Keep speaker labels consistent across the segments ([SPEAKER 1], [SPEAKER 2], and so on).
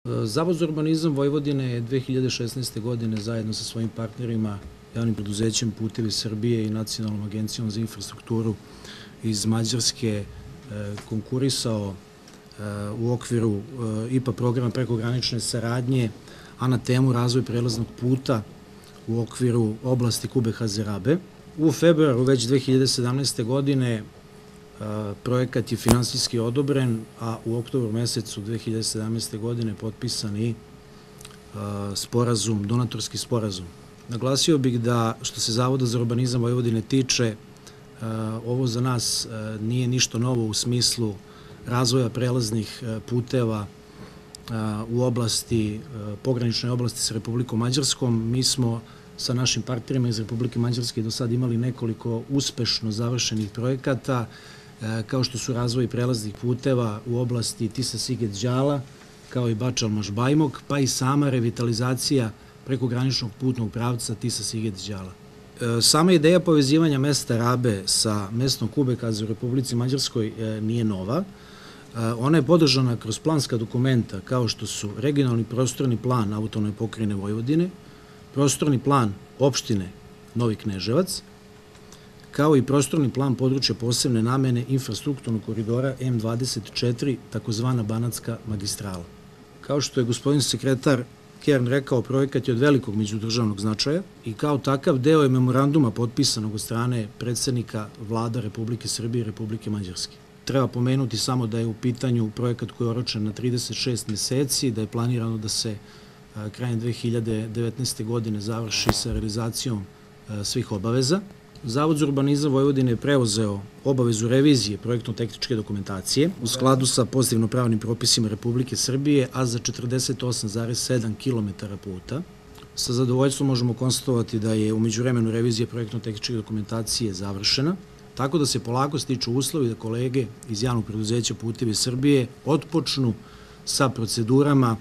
[SPEAKER 1] Zavod za urbanizam Vojvodine je 2016. godine zajedno sa svojim partnerima, javnim preduzećem Putevi Srbije i Nacionalnom agencijom za infrastrukturu iz Mađarske konkurisao u okviru IPA programa prekogranične saradnje, a na temu razvoj prelaznog puta u okviru oblasti Kube Hazerabe. U februaru već 2017. godine projekat je finansijski odobren, a u oktobru mesecu 2017. godine potpisan i donatorski sporazum. Naglasio bih da što se Zavoda za urbanizam Vojvodine tiče, ovo za nas nije ništa novo u smislu razvoja prelaznih puteva u oblasti, pograničnoj oblasti sa Republikom Mađarskom. Mi smo sa našim partnerima iz Republike Mađarske do sad imali nekoliko uspešno završenih projekata, kao što su razvoj prelaznih puteva u oblasti Tisa-Sighet-Đala, kao i Bačalmaš-Bajmok, pa i sama revitalizacija prekograničnog putnog pravca Tisa-Sighet-Đala. Sama ideja povezivanja mesta Rabe sa mestom Kubekaza u Republici Mađarskoj nije nova. Ona je podržana kroz planska dokumenta kao što su regionalni prostorni plan Autonomne pokrajine Vojvodine, prostorni plan opštine Novi Kneževac, kao i prostorni plan područja posebne namene infrastrukturnog koridora M24, takozvana Banatska magistrala. Kao što je gospodin sekretar Kern rekao, projekat je od velikog međudržavnog značaja i kao takav deo je memoranduma potpisanog od strane predsednika vlada Republike Srbije i Republike Mađarske. Treba pomenuti samo da je u pitanju projekat koji je oročen na 36 meseci, da je planirano da se krajem 2019. godine završi sa realizacijom svih obaveza. Zavod za urbanizam Vojvodine je preuzeo obavezu revizije projektno-tehničke dokumentacije u skladu sa pozitivno pravnim propisima Republike Srbije, a za 48,7 km puta. Sa zadovoljstvom možemo konstatovati da je u međuvremenu revizija projektno-tehničke dokumentacije završena, tako da se polako stiču uslovi da kolege iz javnog preduzeća Putevi Srbije otpočnu sa procedurama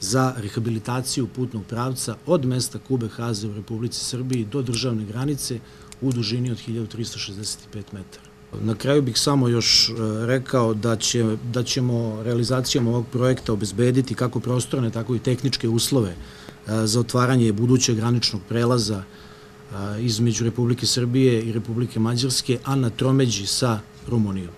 [SPEAKER 1] za rehabilitaciju putnog pravca od mesta Kube Haze u Republici Srbiji do državne granice u dužini od 1365 metara. Na kraju bih samo još rekao da ćemo realizacijom ovog projekta obezbediti kako prostorne, tako i tehničke uslove za otvaranje budućeg graničnog prelaza između Republike Srbije i Republike Mađarske, a na tromeđi sa Rumunijom.